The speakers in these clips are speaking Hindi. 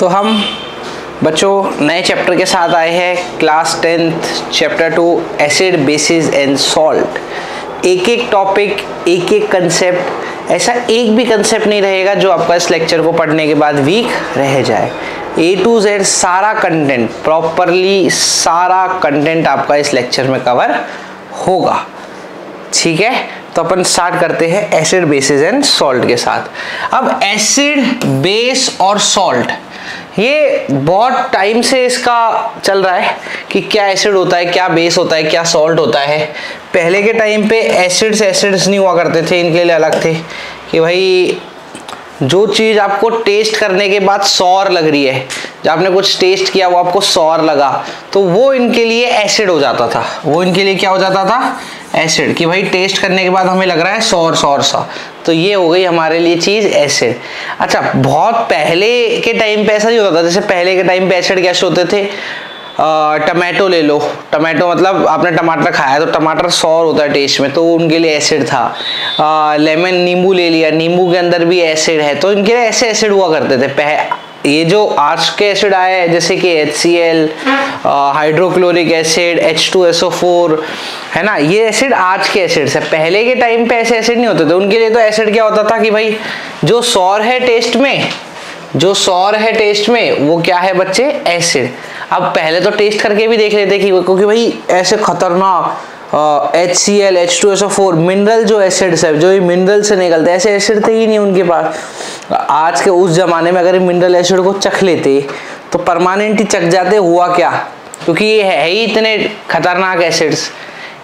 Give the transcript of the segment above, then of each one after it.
तो हम बच्चों नए चैप्टर के साथ आए हैं, class 10th chapter 2 acid basis and salt. एक एक टॉपिक, एक एक कंसेप्ट, ऐसा एक भी कंसेप्ट नहीं रहेगा जो आपका इस लेक्चर को पढ़ने के बाद वीक रह जाए। A to Z सारा कंटेंट प्रॉपरली, सारा कंटेंट आपका इस लेक्चर में कवर होगा। ठीक है, तो अपन स्टार्ट करते हैं एसिड बेसिस एंड सॉल्ट के साथ। अब एसिड, बेस और सॉल्ट, ये बहुत टाइम से इसका चल रहा है कि क्या एसिड होता है, क्या बेस होता है, क्या सॉल्ट होता है। पहले के टाइम पे एसिड्स नहीं हुआ करते थे, इनके लिए अलग थे कि भाई जो चीज़ आपको टेस्ट करने के बाद सौर लग रही है, जब आपने कुछ टेस्ट किया वो आपको सौर लगा, तो वो इनके लिए एसिड हो जाता था। वो इनके लिए क्या हो जाता था? एसिड। कि भाई टेस्ट करने के बाद हमें लग रहा है सौर सा, तो ये हो गई हमारे लिए चीज़ एसिड। अच्छा, बहुत पहले के टाइम पे ऐसा नहीं होता था। जैसे पहले के टाइम पे एसिड कैसे होते थे? टमाटो ले लो, टमाटो मतलब आपने टमाटर खाया तो टमाटर सौर होता है टेस्ट में, तो उनके लिए एसिड था। लेमन, नींबू ले लिया, नींबू के अंदर भी एसिड है, तो इनके लिए ऐसे एसिड हुआ करते थे। ये जो आज के एसिड आए हैं जैसे कि HCl, हाइड्रोक्लोरिक एसिड, H2SO4, है ना, ये एसिड आज के एसिड्स है। पहले के टाइम पे ऐसे एसिड नहीं होते थे। उनके लिए तो एसिड क्या होता था कि भाई जो सौर है टेस्ट में, जो सौर है टेस्ट में वो क्या है बच्चे? एसिड। अब पहले तो टेस्ट करके भी देख लेते कि क्योंकि भाई ऐसे खतरनाक HCl, H2SO4 मिनरल जो एसिड्स है, जो ये मिनरल से निकलते हैं, ऐसे एसिड थे ही नहीं उनके पास। आज के उस जमाने में अगर मिनरल एसिड को चख लेते तो परमानेंट ही चख जाते। हुआ क्या? क्योंकि ये है ही इतने खतरनाक एसिड्स,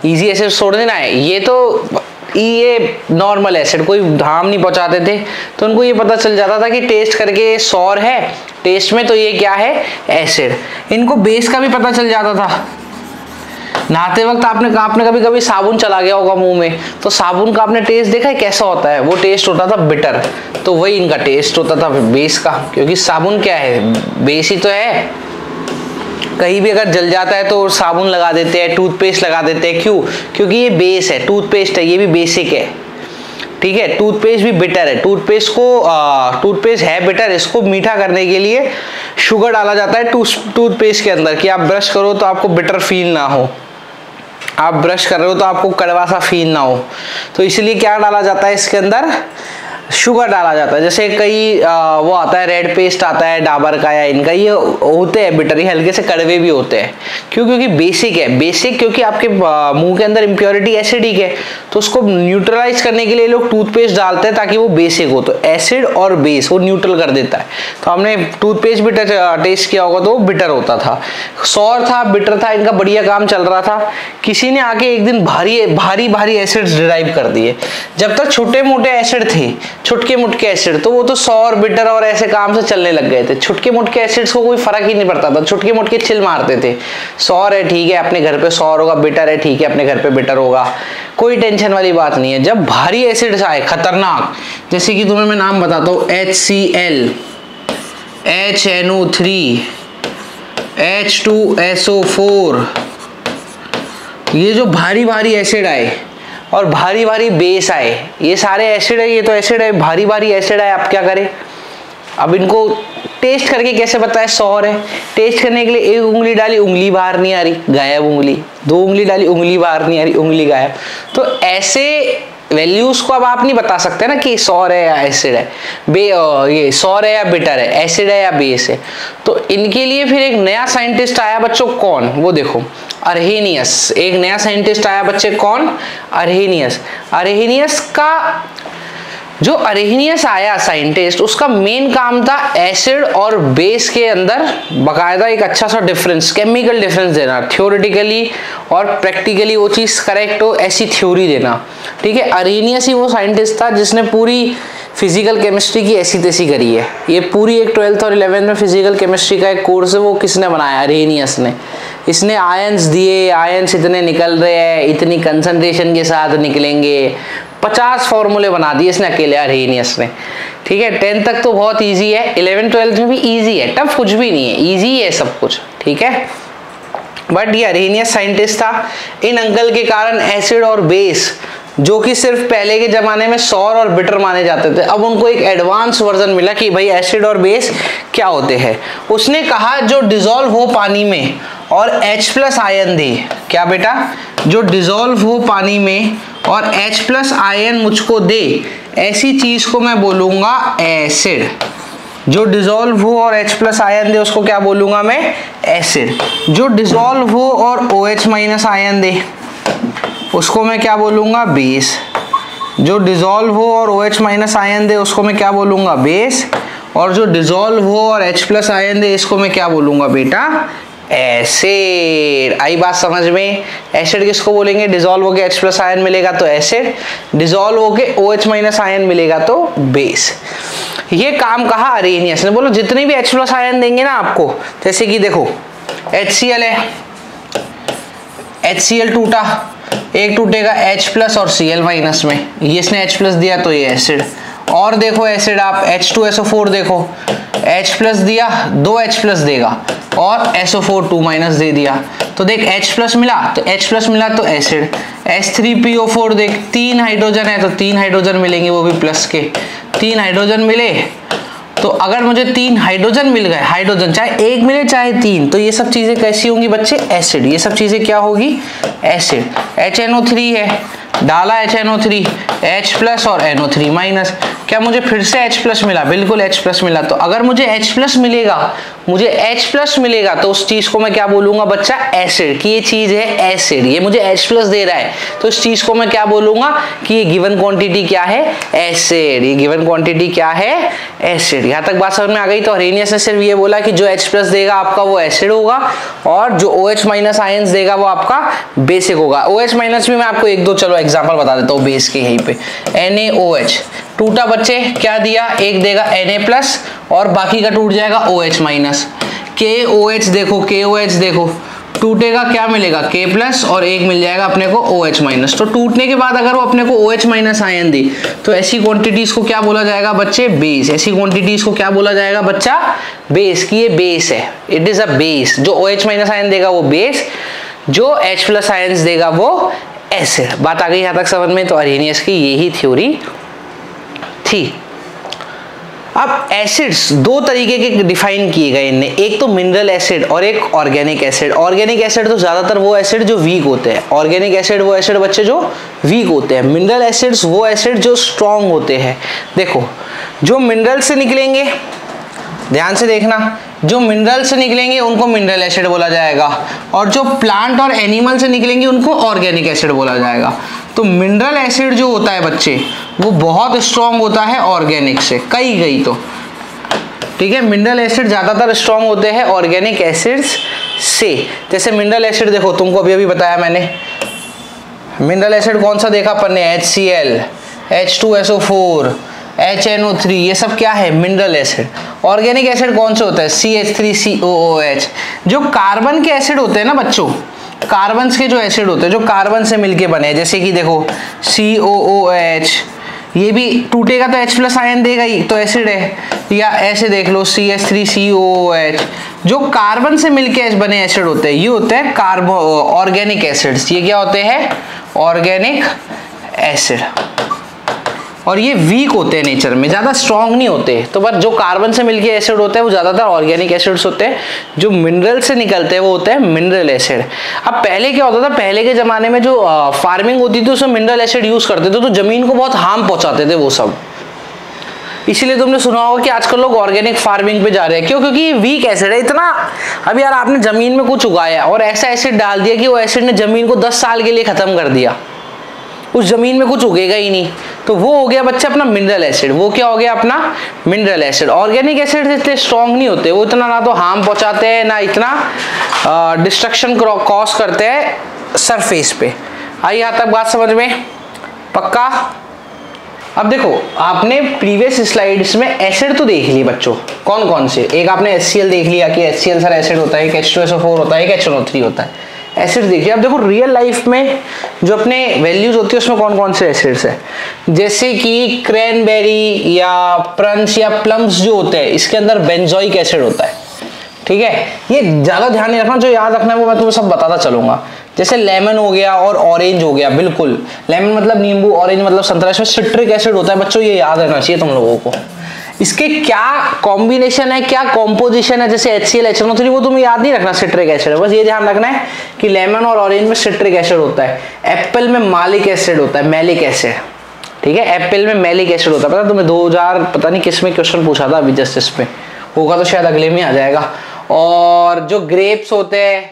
इजी एसिड छोड़ देना है। ये तो ये नॉर्मल एसिड कोई हार्म नहीं पहुंचाते थे, तो उनको ये पता चल जाता था कि टेस्ट करके सौर है टेस्ट में, तो ये क्या है? एसिड। इनको बेस का भी पता चल जाता था। नहाते वक्त आपने कभी कभी साबुन चला गया होगा मुंह में, तो साबुन का आपने टेस्ट देखा है कैसा होता है? वो टेस्ट होता था बिटर, तो वही इनका टेस्ट होता था बेस का। क्योंकि साबुन क्या है? बेस ही तो है। कहीं भी अगर जल जाता है तो साबुन लगा देते हैं, टूथपेस्ट लगा देते हैं। क्यों? क्योंकि ये बेस है, टूथपेस्ट है, ये भी बेसिक है। ठीक है, टूथपेस्ट भी बिटर है। टूथपेस्ट है बिटर, इसको मीठा करने के लिए शुगर डाला जाता है टूथपेस्ट के अंदर, कि आप ब्रश करो तो आपको बिटर फील ना हो, आप ब्रश कर रहे हो तो आपको कड़वा सा फील ना हो। तो इसलिए क्या डाला जाता है इसके अंदर? शुगर डाला जाता है। जैसे कई वो आता है रेड पेस्ट आता है डाबर का या इनका, ये होते हैं बिटर, ये हल्के से कड़वे भी होते हैं। क्यों? क्योंकि बेसिक है। बेसिक क्योंकि आपके मुंह के अंदर इम्प्योरिटी एसिडिक है, तो उसको न्यूट्रलाइज करने के लिए लोग टूथपेस्ट डालते हैं ताकि वो बेसिक हो। तो एसिड और बेस वो न्यूट्रल कर देता है। तो हमने टूथपेस्ट भी टेस्ट किया होगा तो वो बिटर होता था। सौर था, बिटर था, इनका बढ़िया काम चल रहा था। किसी ने आके एक दिन भारी एसिड्स डिराइव कर दिए। जब तक छोटे मोटे एसिड थे, छुटके मुटके एसिड, तो वो तो सौर, बिटर और ऐसे काम से चलने लग गए थे। छुटके मुटके एसिड्स को कोई फर्क ही नहीं पड़ता था, छुटके मुटके चिल मारते थे। सौर है ठीक है, अपने घर पे सौर होगा, बिटर है ठीक है, अपने घर पे बिटर होगा, कोई टेंशन वाली बात नहीं है। जब भारी एसिड्स आए खतरनाक, जैसे कि तुम्हें मैं नाम बताता हूँ, HCl, HNO3, H2SO4, ये जो भारी एसिड आए और भारी बेस आए, ये सारे एसिड है, ये तो एसिड है, भारी एसिड है। आप क्या करें? अब इनको टेस्ट करके कैसे बताए सौर है? टेस्ट करने के लिए एक उंगली डाली, उंगली बाहर नहीं आ रही, गायब उंगली। दो उंगली डाली, उंगली बाहर नहीं आ रही, उंगली गायब। तो ऐसे वैल्यूज को अब आप नहीं बता सकते ना कि सौर है या एसिड है, ये सौर है या बिटर है, एसिड है या बेस है। तो इनके लिए फिर एक नया साइंटिस्ट आया बच्चों, कौन? वो देखो, अर्हेनियस। एक नया साइंटिस्ट आया बच्चे, कौन? अर्हेनियस। जो अर्हेनियस आया साइंटिस्ट, उसका मेन काम था एसिड और बेस के अंदर बकायदा एक अच्छा सा डिफरेंस, केमिकल डिफरेंस देना, थ्योरेटिकली और प्रैक्टिकली वो चीज करेक्ट हो, ऐसी थ्योरी देना। ठीक है, अर्हेनियस ही वो साइंटिस्ट था जिसने पूरी फिजिकल केमिस्ट्री की ऐसी तैसी करी है। ये पूरी एक 12th और 11th में फिजिकल केमिस्ट्री का एक कोर्स है, वो किसने बनाया? अर्हेनियस ने। इसने आयंस दिए, आयंस इतने निकल रहे हैं, इतनी कंसंट्रेशन के साथ निकलेंगे, 50 फॉर्मूले बना दिए इसने अकेले, अर्हेनियस ने। ठीक है, 10th तक तो बहुत इजी है, 11th 12th में भी इजी है, टफ कुछ भी नहीं है, इजी है सब कुछ। ठीक है, बट ये अर्हेनियस साइंटिस्ट था। इन अंकल के कारण एसिड और बेस जो कि सिर्फ पहले के जमाने में सौर और बिटर माने जाते थे। अब उनको एक एडवांस वर्जन मिला कि भाई एसिड और बेस क्या होते हैं। उसने कहा जो डिसॉल्व हो पानी में और H+ आयन दे, क्या बेटा, जो डिसॉल्व हो पानी में और H+ आयन मुझको दे, ऐसी चीज को मैं बोलूंगा एसिड। जो डिसॉल्व हो और H+ आयन दे उसको क्या बोलूंगा मैं, एसिड। जो डिसॉल्व हो और OH- आयन दे उसको मैं क्या बोलूंगा, बेस। जो डिसॉल्व हो और OH- आयन दे उसको मैं क्या बोलूंगा, बेस। और जो डिसॉल्व हो और H+ आयन दे इसको मैं क्या बोलूंगा बेटा, एसिड। आई बात समझ में। एसिड किसको बोलेंगे, डिसॉल्व होके H+ आयन मिलेगा तो एसिड, डिसॉल्व होके OH- आयन मिलेगा तो बेस। ये काम कहा अरेनियस ने। बोलो जितने भी H+ आयन देंगे ना आपको, जैसे कि देखो HCl है, HCl टूटा, एक टूटेगा H+ और Cl- में, ये इसने H+ दिया तो ये एसिड। और देखो एसिड आप H2SO4 देखो, H+ दिया, 2 H+ देगा और SO4 2- दे दिया, तो देख H+ मिला तो H+ मिला तो एसिड। H3PO4 देख, 3 हाइड्रोजन है तो 3 हाइड्रोजन मिलेंगे, वो भी प्लस के 3 हाइड्रोजन मिले। तो अगर मुझे 3 हाइड्रोजन मिल गए, हाइड्रोजन चाहे एक मिले चाहे 3, तो ये सब चीजें कैसी होंगी बच्चे, एसिड। ये सब चीजें क्या होगी, एसिड। HNO3 है, डाला HNO3, H+ और NO3-। क्या मुझे फिर से H+ मिला, बिल्कुल H+ मिला। तो अगर मुझे H+ मिलेगा, मुझे H+ मिलेगा तो उस चीज को मैं क्या बोलूंगा बच्चा, एसिड। कि ये चीज है एसिड, ये मुझे H+ दे रहा है तो इस चीज को मैं क्या बोलूंगा कि ये गिवन क्वांटिटी क्या है, एसिड। ये गिवन क्वांटिटी क्या है, एसिड। यहां तक बात समझ में आ गई। तो अरेनियस ने सिर्फ ये बोला कि जो H+ देगा आपका वो एसिड होगा और जो OH- आयंस देगा वो आपका बेसिक होगा। OH- भी मैं आपको एक दो चलो एग्जांपल बता देता हूँ बेस के। यहीं पे NaOH टूटा बच्चे, क्या दिया, एक देगा Na+ और बाकी का टूट जाएगा OH-। KOH देखो, KOH देखो, टूटेगा क्या मिलेगा, K+ और एक मिल जाएगा अपने को OH-। तो टूटने के बाद अगर वो अपने को OH- आयन दे तो ऐसी क्वांटिटीज को क्या बोला जाएगा बच्चे, बेस। ऐसी क्वांटिटीज को क्या बोला जाएगा बच्चा, बेस। की ये बेस है, इट इज अ बेस। जो OH- आयन देगा वो बेस, जो H+ आयंस देगा वो एसिड। बात आ गई यहां तक समझ में। तो अरेनियस की यही थ्योरी थी। अब एसिड्स दो तरीके के डिफाइन किए गए इनने, एक तो मिनरल एसिड और एक ऑर्गेनिक एसिड। ऑर्गेनिक एसिड तो ज्यादातर वो एसिड जो वीक होते हैं, ऑर्गेनिक एसिड वो एसिड बच्चे जो वीक होते हैं। मिनरल एसिड्स वो एसिड जो स्ट्रॉन्ग होते हैं। देखो जो मिनरल से निकलेंगे, ध्यान से देखना, जो मिनरल से निकलेंगे उनको मिनरल एसिड बोला जाएगा और जो प्लांट और एनिमल से निकलेंगे उनको ऑर्गेनिक एसिड बोला जाएगा। तो मिनरल एसिड जो होता है बच्चे वो बहुत स्ट्रॉन्ग होता है ऑर्गेनिक से, कई तो ठीक है। मिनरल एसिड ज्यादातर स्ट्रॉन्ग होते हैं ऑर्गेनिक एसिड्स से। जैसे मिनरल एसिड देखो, तुमको अभी बताया मैंने, मिनरल एसिड कौन सा देखा अपन ने, HCl, H2SO4, HNO3, ये सब क्या है, मिनरल एसिड। ऑर्गेनिक एसिड कौन से होता है, CH3COOH। जो कार्बन के एसिड होते हैं ना बच्चों, कार्बन के जो एसिड होते हैं जो कार्बन से मिलके बने, जैसे कि देखो COOH, ये भी टूटेगा तो H+ आयन देगा ही तो एसिड है। या ऐसे देख लो CH3COOH, जो कार्बन से मिलके बने एसिड होते हैं ये होते हैं कार्बो ऑर्गेनिक एसिड्स। ये क्या होते हैं, ऑर्गेनिक एसिड। और ये वीक होते हैं नेचर में, ज्यादा स्ट्रॉन्ग नहीं होते। तो बस जो कार्बन से मिलके एसिड होते हैं वो ज्यादातर ऑर्गेनिक एसिड्स होते हैं। जो मिनरल से निकलते हैं वो होते हैं मिनरल एसिड। अब पहले क्या होता था, पहले के जमाने में जो फार्मिंग होती थी उसमें मिनरल एसिड यूज करते थे तो जमीन को बहुत हार्म पहुंचाते थे वो सब। इसीलिए तुमने सुना होगा कि आजकल लोग ऑर्गेनिक फार्मिंग पे जा रहे हैं। क्यों, क्योंकि ये वीक एसिड है इतना। अब यार आपने जमीन में कुछ उगाया और ऐसा एसिड डाल दिया कि वो एसिड ने जमीन को 10 साल के लिए खत्म कर दिया, उस जमीन में कुछ उगेगा ही नहीं। तो वो हो गया बच्चा अपना मिनरल एसिड। वो क्या हो गया अपना मिनरल एसिड। ऑर्गेनिक एसिड इतने स्ट्रॉन्ग नहीं होते, वो इतना ना तो हार्म पहुंचाते हैं ना इतना डिस्ट्रक्शन कॉज करते हैं सरफेस पे। आई यहाँ तक बात समझ में, पक्का। अब देखो आपने प्रीवियस स्लाइड्स में एसिड तो देख लिए बच्चों, कौन कौन से, एक आपने HCl देख लिया कि HCl सर एसिड होता है, एक H2SO4 होता है, एक HNO3 होता है, एसिड देखिए। अब देखो रियल लाइफ में जो अपने वैल्यूज होती है उसमें कौन कौन से एसिड्स है, जैसे कि क्रैनबेरी या प्रंस या प्लम्स जो होते हैं इसके अंदर बेंजोइक एसिड होता है, ठीक है। ये ज्यादा ध्यान नहीं रखना, जो याद रखना है वो मैं तुम्हें सब बताता चलूंगा। जैसे लेमन हो गया और ऑरेंज हो गया, बिल्कुल लेमन मतलब नींबू, ऑरेंज मतलब संतरा, इसमें सिट्रिक एसिड होता है बच्चों, ये याद रहना चाहिए तुम लोगों को। इसके क्या कॉम्बिनेशन है, क्या कॉम्पोजिशन है, जैसे HCl HNO3 वो तुम्हें याद नहीं रखना, सिट्रिक एसिड है, बस ये ध्यान रखना है कि लेमन और ऑरेंज में सिट्रिक एसिड होता है, एप्पल में मालिक एसिड होता है, मैलिक एसिड, ठीक है, एप्पल में मैलिक एसिड होता है। पता तुम्हें 2000 पता नहीं किस में क्वेश्चन पूछा था अभी जस्ट इस पे, होगा तो शायद अगले में आ जाएगा। और जो ग्रेप्स होते हैं,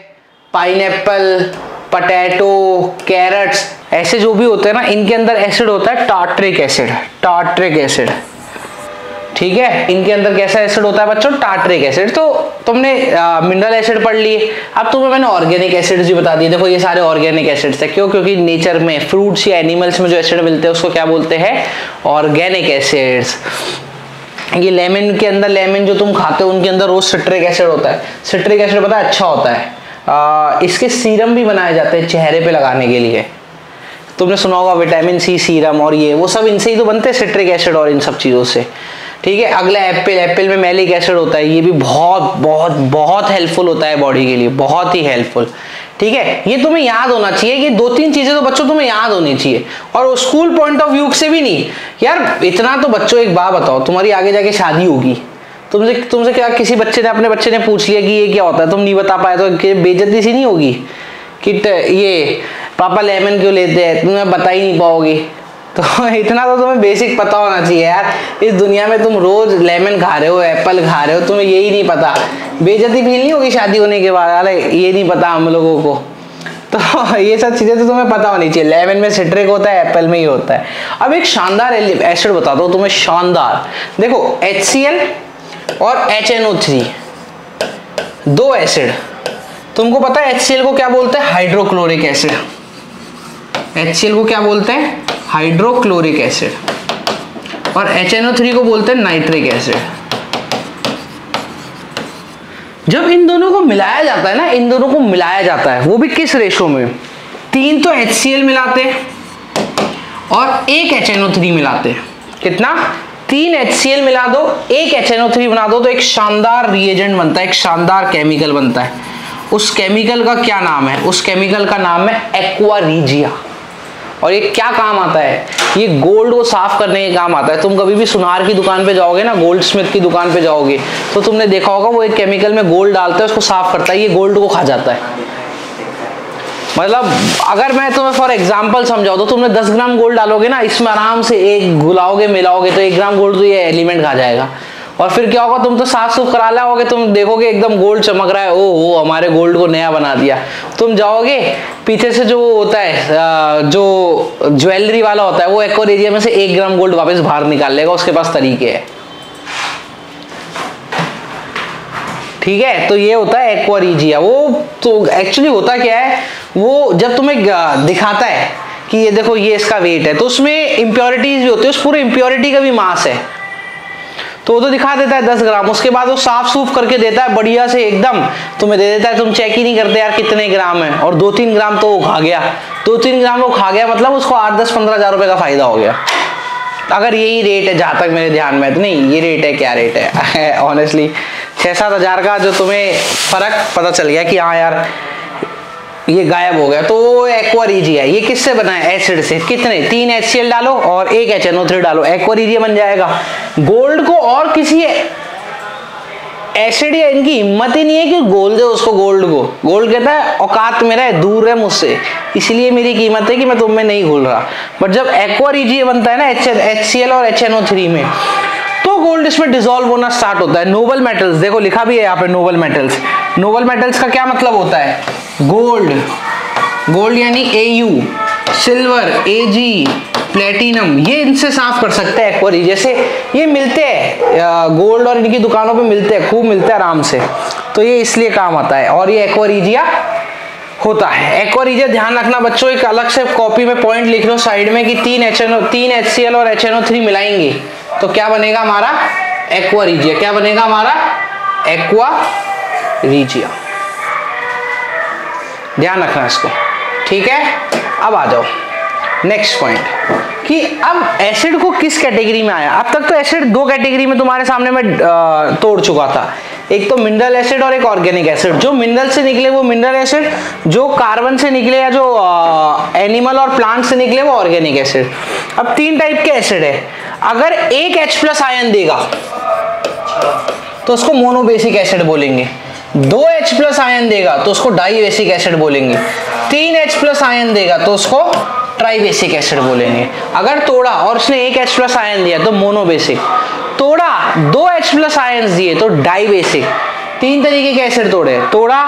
पाइनएप्पल, पटेटो, कैरेट्स, ऐसे जो भी होते हैं ना, इनके अंदर एसिड होता है टार्ट्रिक एसिड, टार्ट्रिक एसिड, ठीक है। इनके अंदर कैसा एसिड होता है बच्चों, टार्ट्रिक एसिड। तो तुमने मिनरल एसिड पढ़ लिए, अब तुम्हें मैंने ऑर्गेनिक एसिड्स भी बता दिए। देखो ये सारे ऑर्गेनिक एसिड्स है, क्यों, क्योंकि नेचर में फ्रूट्स या एनिमल्स में जो एसिड मिलते हैं उसको क्या बोलते हैं, ऑर्गेनिक एसिड्स। ये लेमन के अंदर, लेमन जो तुम खाते हो उनके अंदर रोज सिट्रिक एसिड होता है। सिट्रिक एसिड पता है अच्छा होता है, इसके सीरम भी बनाए जाते हैं चेहरे पे लगाने के लिए। तुमने सुना होगा विटामिन C सीरम, और ये वो सब इनसे ही तो बनते हैं, सिट्रिक एसिड और इन सब चीज़ों से, ठीक है। अगला एप्पल, एप्पल में मैलिक एसिड होता है, ये भी बहुत बहुत बहुत हेल्पफुल होता है बॉडी के लिए, बहुत ही हेल्पफुल, ठीक है। ये तुम्हें याद होना चाहिए कि 2-3 चीजें तो बच्चों तुम्हें याद होनी चाहिए, और स्कूल पॉइंट ऑफ व्यू से भी नहीं यार, इतना तो बच्चों एक बात बताओ, तुम्हारी आगे जाके शादी होगी, तुमसे क्या किसी बच्चे ने, अपने बच्चे ने पूछ लिया कि ये क्या होता है, तुम नहीं बता पाए तो बेइज्जती सी नहीं होगी कि ये पापा लेमन क्यों लेते हैं, तुम्हें बता ही नहीं पाओगे। तो इतना तो तुम्हें बेसिक पता होना चाहिए यार, इस दुनिया में तुम रोज लेमन खा रहे हो, एप्पल खा रहे हो, तुम्हें यही नहीं पता, बेइज्जती फील नहीं होगी शादी होने के बाद, अरे ये नहीं पता हम लोगों को। तो ये सब चीजें तो तुम्हें पता होनी चाहिए, लेमन में सिट्रिक होता है, एप्पल में ही होता है। अब एक शानदार एसिड बता दो तुम्हें, शानदार, देखो HCl और HNO3 दो एसिड, तुमको पता है HCl को क्या बोलते हैं, हाइड्रोक्लोरिक एसिड। HCl को क्या बोलते हैं, हाइड्रोक्लोरिक एसिड, और HNO3 को बोलते हैं नाइट्रिक एसिड। जब इन दोनों को मिलाया जाता है ना, इन दोनों को मिलाया जाता है, वो भी किस रेशो में, 3 तो HCl मिलाते हैं और 1 HNO3 मिलाते हैं। कितना, 3 HCl मिला दो, 1 HNO3 बना दो, तो एक शानदार रिएजेंट बनता है, एक शानदार केमिकल बनता है। उस केमिकल का क्या नाम है, उस केमिकल का नाम है एक्वा रीजिया। और ये क्या काम आता है, ये गोल्ड को साफ करने के काम आता है। तुम कभी भी सुनार की दुकान पे जाओगे ना, गोल्ड स्मिथ की दुकान पे जाओगे, तो तुमने देखा होगा वो एक केमिकल में गोल्ड डालता है, उसको साफ करता है, ये गोल्ड को खा जाता है। मतलब अगर मैं तुम्हें फॉर एग्जांपल समझाऊं तो तुमने 10 ग्राम गोल्ड डालोगे ना, इसमें आराम से एक गुलाओगे, मिलाओगे तो 1 ग्राम गोल्ड तो ये एलिमेंट खा जाएगा। और फिर क्या होगा, तुम तो साफ सुफ करा लाओगे, तुम देखोगे एकदम गोल्ड चमक रहा है, ओ हमारे गोल्ड को नया बना दिया। तुम जाओगे पीछे से जो होता है, जो ज्वेलरी वाला होता है, वो एक्वारिजिया में से 1 ग्राम गोल्ड वापस बाहर निकाल लेगा, उसके पास तरीके है, ठीक है। तो ये होता है एक्वारिजिया। वो तो एक्चुअली होता क्या है, वो जब तुम्हें दिखाता है कि ये देखो ये इसका वेट है, तो उसमें इंप्योरिटीज भी होती है, उस पूरे इंप्योरिटी का भी मास है, तो वो तो दिखा देता है 10 ग्राम। उसके बाद वो साफ सूफ करके देता है बढ़िया से एकदम, तुम्हें दे देता है, तुम चेक ही नहीं करते यार कितने ग्राम है, और 2-3 ग्राम तो वो खा गया, 2-3 ग्राम वो खा गया, मतलब उसको 8-10-15 हज़ार रुपए का फायदा हो गया। अगर यही रेट है, जहां तक मेरे ध्यान में, तो नहीं ये रेट है, क्या रेट है ऑनेस्टली 6-7 हज़ार का जो तुम्हें फर्क पता चल गया कि हाँ यार ये गायब हो गया, तो वो एक्वारिजिया है। ये किससे बना है, एसिड से। कितने, 3 HCl डालो और 1 HNO3 डालो, एक्वारिजिया बन जाएगा। गोल्ड को और किसी एसिड या इनकी हिम्मत ही नहीं है कि गोल दे उसको, गोल्ड को। गोल्ड कहता है औकात मेरा है, दूर है मुझसे, इसलिए मेरी कीमत है कि मैं तुम में नहीं घुल रहा। बट जब एक्वारिजिया बनता है ना HCl और HNO3 में, तो गोल्ड इसमें डिसॉल्व होना स्टार्ट होता है। नोबल मेटल्स, देखो लिखा भी है यहाँ पे नोबल मेटल्स। नोबल मेटल्स का क्या मतलब होता है, गोल्ड, गोल्ड यानी Au, सिल्वर Ag, प्लेटिनम, ये इनसे साफ कर सकते हैं एक्वारिजिया से। ये मिलते हैं गोल्ड और इनकी दुकानों पे मिलते हैं, खूब मिलते हैं आराम से, तो ये इसलिए काम आता है, और ये एक्वारिजिया होता है। एक्वारिजिया ध्यान रखना बच्चों, एक अलग से कॉपी में पॉइंट लिख लो साइड में कि 3 HCl और HNO3 मिलाएंगे तो क्या बनेगा हमारा, एक्वारिजिया। क्या बनेगा हमारा, एक्वारिजिया। ध्यान रखना इसको, ठीक है। अब आ जाओ नेक्स्ट पॉइंट कि अब एसिड को किस कैटेगरी में आया। अब तक तो एसिड 2 कैटेगरी में तुम्हारे सामने मैं तोड़ चुका था, एक तो मिनरल एसिड और एक ऑर्गेनिक एसिड। जो मिनरल से निकले वो मिनरल एसिड, जो कार्बन से निकले या जो एनिमल और प्लांट से निकले वो ऑर्गेनिक एसिड। अब 3 टाइप के एसिड है। अगर एक H+ आयन देगा तो उसको मोनोबेसिक एसिड बोलेंगे, 2 H+ आयन देगा तो उसको डाइबेसिक एसिड बोलेंगे, 3 H+ आयन देगा तो उसको ट्राइबेसिक एसिड बोलेंगे। अगर तोड़ा और उसने एक H+ आयन दिया तो मोनोबेसिक, तोड़ा 2 H+ आयन दिए तो डाइबेसिक। 3 तरीके के एसिड तोड़े, तोड़ा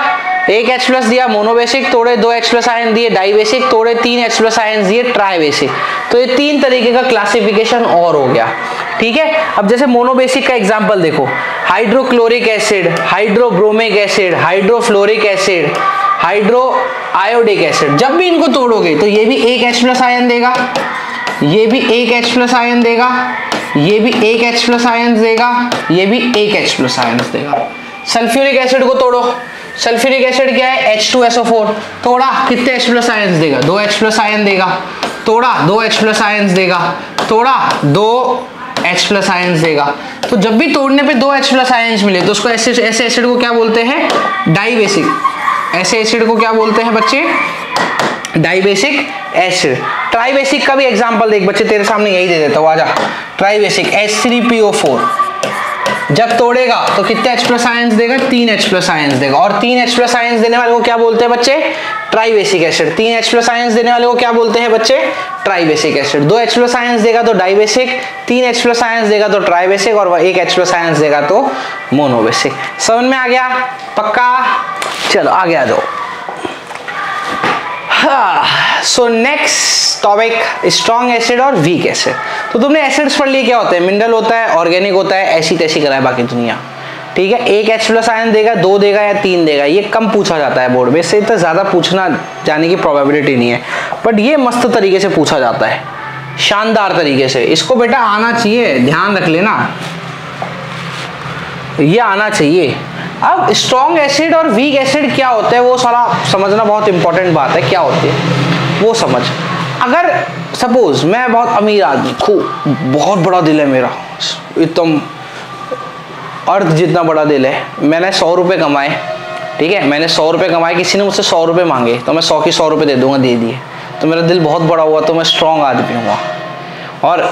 एक H+ दिया मोनोबेसिक, तोड़े 2 H+ आयन दिए डाइबेसिक, तोड़े 3 H+ आयन दिए ट्राइबेसिक। तो ये 3 तरीके का क्लासिफिकेशन और हो गया, ठीक है। अब जैसे मोनोबेसिक का एग्जांपल देखो, hydrochloric acid, hydrobromic acid, hydrofluoric acid, hydro iodic acid. जब भी इनको तोड़ोगे तो ये भी एक H+ आयन देगा, ये भी एक H+ आयन देगा, ये भी एक H+ आयन देगा, ये भी एक H+ आयन देगा। सल्फ्यूरिक एसिड को तोड़ो, सल्फ्यूरिक एसिड क्या है, H2SO4, तोड़ा कितने H+ आयन देगा, 2 H+ आयन देगा, तोड़ा 2 H+ आयन देगा, तोड़ा 2 H+ आयन देगा। तो जब भी तोड़ने पे 2 H+ आयन मिले तो उसको ऐसे एसिड को क्या बोलते हैं, डाइबेसिक। ऐसे एसिड को क्या बोलते हैं बच्चे, डाइबेसिक एसिड। ट्राइबेसिक का भी एग्जांपल देख बच्चे, तेरे सामने यही दे देता हूं, आजा। ट्राइबेसिक H3PO4 जब तोड़ेगा तो कितने H+ आयंस देगा, 3 H+ आयंस देगा। और 3 H+ आयंस देने वाले को क्या बोलते हैं बच्चे, ट्राइबेसिक एसिड। 3 H+ आयंस देने वाले को क्या बोलते हैं बच्चे, ट्राइबेसिक एसिड। 2 H+ आयंस देगा तो डाइबेसिक, 3 H+ आयंस देगा तो ट्राइबेसिक, और 1 H+ आयंस देगा तो मोनोबेसिक। समझ में आ गया, पक्का? चलो आगे आ जाओ। So next topic, strong acid और वीक एसिड। तो तुमने एसिड्स पढ़ लिए, क्या होते हैं, मिनरल होता है, ऑर्गेनिक होता है, ऐसी तैसी कराए बाकी दुनिया, ठीक है। एक H+ आयन देगा, 2 देगा या 3 देगा, ये कम पूछा जाता है बोर्ड में, इससे तो ज्यादा पूछना जाने की प्रोबेबिलिटी नहीं है, बट ये मस्त तरीके से पूछा जाता है, शानदार तरीके से। इसको बेटा आना चाहिए, ध्यान रख लेना, ये आना चाहिए। अब स्ट्रॉन्ग एसिड और वीक एसिड क्या होता है वो सारा समझना बहुत इंपॉर्टेंट बात है। क्या होती है वो समझ। अगर सपोज मैं बहुत अमीर आदमी, खूब बहुत बड़ा दिल है मेरा, एकदम अर्थ जितना बड़ा दिल है, मैंने 100 रुपये कमाए, ठीक है, मैंने 100 रुपये कमाए, किसी ने मुझसे 100 रुपये मांगे तो मैं 100 के 100 रुपये दे दूंगा, दे दिए, तो मेरा दिल बहुत बड़ा हुआ, तो मैं स्ट्रॉन्ग आदमी हुआ। और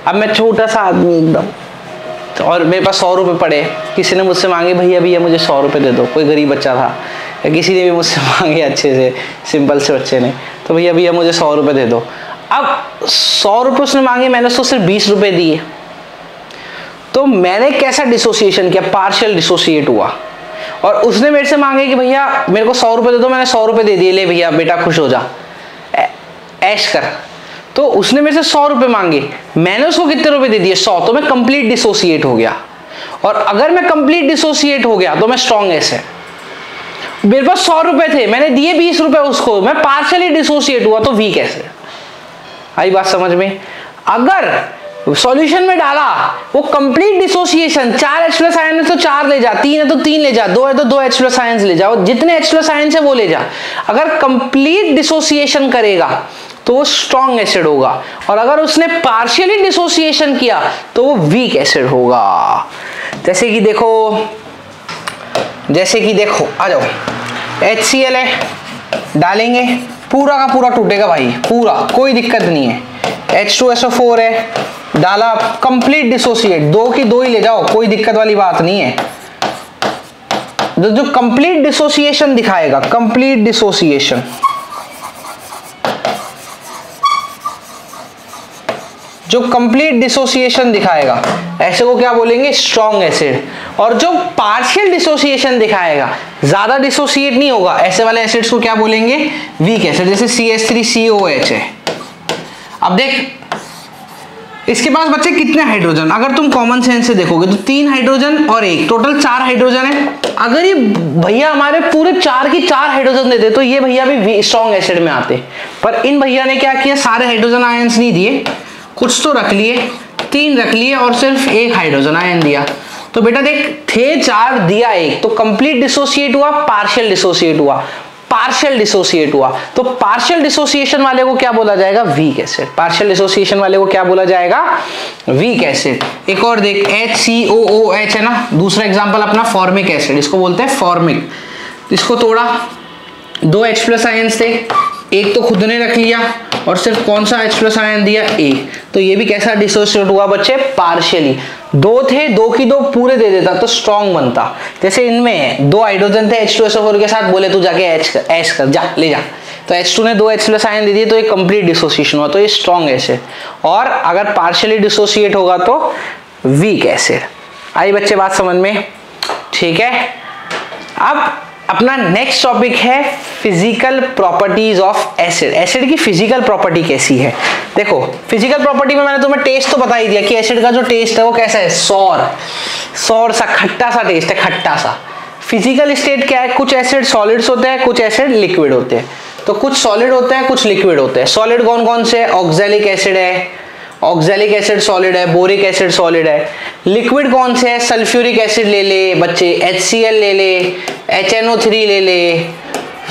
अब मैं छोटा सा आदमी एकदम, और मेरे पास 100 रुपये पड़े, किसी ने मुझसे मांगे भैया भैया मुझे 100 रुपये दे दो, कोई गरीब बच्चा था, या किसी ने भी मुझसे मांगे अच्छे से सिंपल से बच्चे ने, तो भैया भैया मुझे 100 रुपये दे दो। अब 100 रुपये उसने मांगे, मैंने उसको सिर्फ 20 रुपये दिए, तो मैंने कैसा डिसोसिएशन किया, पार्शियल डिसोसिएट हुआ। और उसने मेरे से मांगे कि भैया मेरे को 100 रुपये दे दो, मैंने 100 रुपये दे दिए, ले भैया बेटा खुश हो जा, ऐश कर। तो उसने मेरे से 100 रुपये मांगे, मैंने उसको कितने रुपए दे दिए, 100, तो मैं कंप्लीट डिसोसिएट हो गया। और अगर मैं कंप्लीट डिसोसिएट हो गया तो मैं स्ट्रॉन्ग एसिड। मेरे पास 100 रुपए थे, मैंने दिए 20 रुपए उसको, मैं पार्शियली डिसोसिएट हुआ, तो वीक एसिड। आई बात समझ में? अगर सॉल्यूशन में डाला वो कंप्लीट डिसोसिएशन, 4 H+ आयन है तो 4 ले जा, 3 है तो 3 ले जा, 2 है तो 2 H+ आयन ले जा, जितने H+ आयन है वो ले जा। अगर कंप्लीट डिसोसिएशन करेगा तो वो स्ट्रॉन्ग एसिड होगा, और अगर उसने पार्शियली डिसोसिएशन किया तो वो वीक एसिड होगा। जैसे कि देखो आ जाओ, HCl है, डालेंगे पूरा का पूरा टूटेगा भाई, पूरा, कोई दिक्कत नहीं है। H2SO4 है, डाला, कंप्लीट डिसोसिएट, 2 की 2 ही ले जाओ, कोई दिक्कत वाली बात नहीं है। जो कंप्लीट डिसोसिएशन दिखाएगा, कंप्लीट डिसोसिएशन, जो कंप्लीट डिसोसिएशन दिखाएगा ऐसे को क्या बोलेंगे, स्ट्रॉन्ग एसिड। और जो पार्शियल डिसोसिएशन दिखाएगा, ज्यादा डिसोसिएट नहीं होगा, ऐसे वाले एसिड्स को क्या बोलेंगे, वीक एसिड। जैसे CH3COH है। अब देख इसके पास बच्चे कितने हाइड्रोजन, अगर तुम कॉमन सेंस से देखोगे तो 3 हाइड्रोजन और 1, टोटल 4 हाइड्रोजन है। अगर ये भैया हमारे पूरे 4 की 4 हाइड्रोजन देते तो ये भैया भी स्ट्रॉन्ग एसिड में आते, पर इन भैया ने क्या किया, सारे हाइड्रोजन आयंस नहीं दिए, कुछ तो रख लिए, 3 रख लिए और सिर्फ 1 हाइड्रोजन आयन दिया। तो बेटा देख, थे 4 दिया 1, तो कंप्लीट डिसोसिएट हुआ, पार्शियल डिसोसिएट हुआ। पार्शियल डिसोसिएट हुआ, तो पार्शियल डिसोसिएशन वाले को क्या बोला जाएगा, वीक एसिड। पार्शियल डिसोसिएशन वाले को क्या बोला जाएगा, वीक एसिड। एक और देख, HCOOH है ना, दूसरा एग्जांपल अपना फॉर्मिक एसिड, इसको बोलते हैं फॉर्मिक। इसको तोड़ा, 2 H+ आयंस थे, एक तो खुद ने रख लिया और सिर्फ कौन सा H+ आयन दिया, एक, तो ये भी कैसा डिसोसिएट हुआ बच्चे, पार्शियली। 2 थे, 2 की 2 पूरे दे देता तो स्ट्रॉन्ग बनता। जैसे इनमें 2 हाइड्रोजन थे H2SO4 के साथ, बोले तू जाके H कर, जा ले जा, तो H2 ने 2 H+ आयन दे दिए, तो ये कंप्लीट डिसोसिएशन हुआ, तो ये स्ट्रॉन्ग एसिड। और अगर पार्शियली डिसोसिएट होगा तो वीक एसिड। आई बच्चे बात समझ में, ठीक है। अब अपना नेक्स्ट टॉपिक है physical properties of acid. Acid की फिजिकल प्रॉपर्टी कैसी है, देखो फिजिकल प्रॉपर्टी में मैंने तुम्हें टेस्ट तो बता ही दिया कि एसिड का जो टेस्ट है वो कैसा है, सौर सा, खट्टा सा टेस्ट है, खट्टा सा। फिजिकल स्टेट क्या है, कुछ एसिड सॉलिड्स होते हैं, कुछ एसिड लिक्विड होते हैं। तो कुछ सॉलिड होते हैं, कुछ लिक्विड होते हैं। सॉलिड कौन कौन से, ऑक्सैलिक एसिड है, ऑक्सैलिक एसिड सॉलिड है, बोरिक एसिड सॉलिड है। लिक्विड कौन से है, सल्फ्यूरिक एसिड ले ले बच्चे, HCl ले ले, HNO3 ले ले,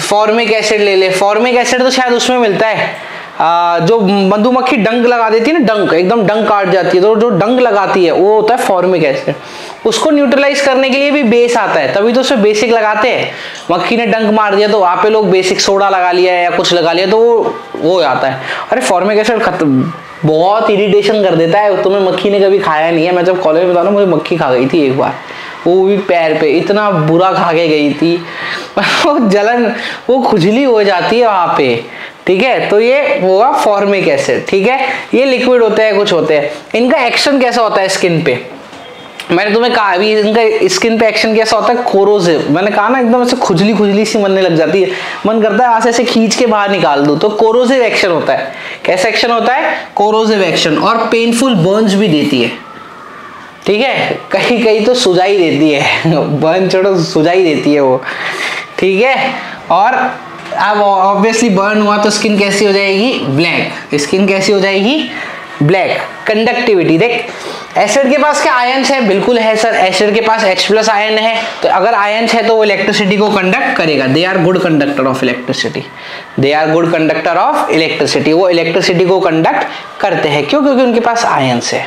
फॉर्मिक एसिड ले ले। फॉर्मिक एसिड तो शायद उसमें मिलता है जो मधुमक्खी डंक लगा देती है ना, डंक एकदम डंक काट जाती है, तो जो डंक लगाती है वो होता है फॉर्मिक एसिड। उसको न्यूट्रलाइज करने के लिए भी बेस आता है, तभी तो उसमें बेसिक लगाते हैं। मक्खी ने डंक मार दिया तो वहां पे लोग बेसिक सोडा लगा लिया या कुछ लगा लिया, तो वो आता है। अरे फॉर्मिक एसिड खत्म, बहुत इरिटेशन कर देता है। तुम्हें मक्खी ने कभी खाया नहीं है, मैं जब कॉलेज में था ना, मुझे मक्खी खा गई थी एक बार, वो भी पैर पे, इतना बुरा खा के गई थी वो जलन, वो खुजली हो जाती है वहां पे, ठीक है। तो ये होगा फॉर्मिक एसिड, ठीक है। ये लिक्विड होते हैं, कुछ होते हैं। इनका एक्शन कैसा होता है स्किन पे, मैंने तुम्हें कहा अभी इनका स्किन पे एक्शन कैसा होता है, कोरोसिव। मैंने कहा ना एकदम ऐसे खुजली खुजली सी बनने लग जाती है, मन करता है ऐसे खींच के बाहर निकाल दो, तो कोरोसिव एक्शन होता है। कैसा एक्शन होता है, कोरोसिव एक्शन। और पेनफुल बर्न्स भी देती है, ठीक है। कहीं कहीं तो सुजाई देती है बर्न छोड़ो, सुजाई देती है वो, ठीक है। और अब ऑब्वियसली बर्न हुआ तो स्किन कैसी हो जाएगी, ब्लैक। स्किन कैसी हो जाएगी, ब्लैक। कंडक्टिविटी देख, एसिड के पास क्या आयंस है, बिल्कुल है सर, एसिड के पास H+ आयन है, तो अगर आयंस है तो वो इलेक्ट्रिसिटी को कंडक्ट करेगा। They are good conductor of electricity, they are good conductor of electricity. वो इलेक्ट्रिसिटी को कंडक्ट करते हैं, क्यों, क्योंकि उनके पास आयंस है।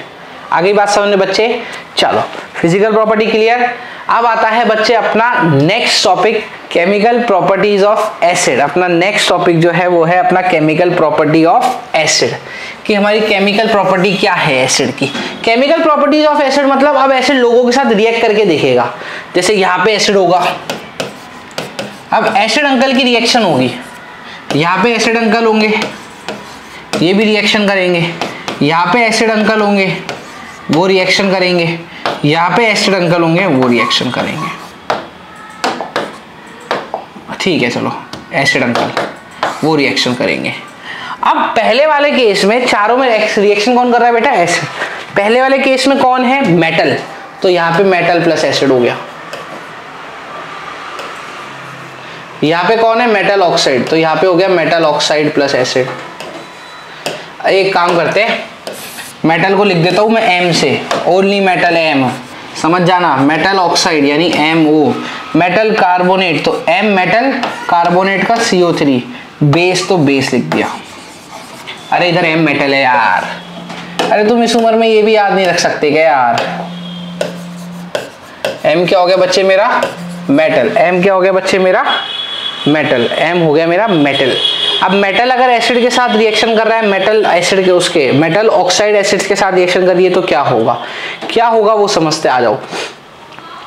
आगे बात समझने बच्चे, चलो फिजिकल प्रॉपर्टी क्लियर। अब आता है बच्चे अपना next topic, chemical properties of acid. अपना नेक्स्ट टॉपिक जो है वो है अपना केमिकल प्रॉपर्टी ऑफ एसिड, कि हमारी केमिकल प्रॉपर्टी क्या है एसिड की। केमिकल प्रॉपर्टीज ऑफ एसिड मतलब अब एसिड लोगों के साथ रिएक्ट करके देखेगा। जैसे यहाँ पे एसिड होगा, अब एसिड अंकल की रिएक्शन होगी, यहाँ पे एसिड अंकल होंगे, ये भी रिएक्शन करेंगे। यहाँ पे एसिड अंकल होंगे, वो रिएक्शन करेंगे। यहाँ पे एसिड अंकल होंगे, वो रिएक्शन करेंगे, ठीक है। चलो एसिड अंकल वो रिएक्शन करेंगे। अब पहले वाले केस में चारों में रिएक्शन कौन कर रहा है बेटा, एसिड। पहले वाले केस में कौन है, मेटल, तो यहाँ पे मेटल प्लस एसिड हो गया। यहाँ पे कौन है, मेटल ऑक्साइड, तो यहाँ पे हो गया मेटल ऑक्साइड प्लस एसिड। एक काम करते हैं, मेटल को लिख देता हूं मैं M से, ओनली मेटल M, समझ जाना। मेटल ऑक्साइड यानी MO, मेटल कार्बोनेट तो M मेटल, कार्बोनेट का CO3, बेस तो बेस लिख दिया। अरे इधर M मेटल है यार, अरे तुम इस उम्र में ये भी याद नहीं रख सकते क्या यार। M क्या हो गया बच्चे मेरा, मेटल। M क्या हो गया बच्चे मेरा, मेटल। M हो गया मेरा मेटल। अब मेटल अगर एसिड के साथ रिएक्शन कर रहा है, मेटल एसिड के उसके मेटल ऑक्साइड एसिड के साथ रिएक्शन कर रही है, तो क्या होगा, क्या होगा वो समझते आ जाओ।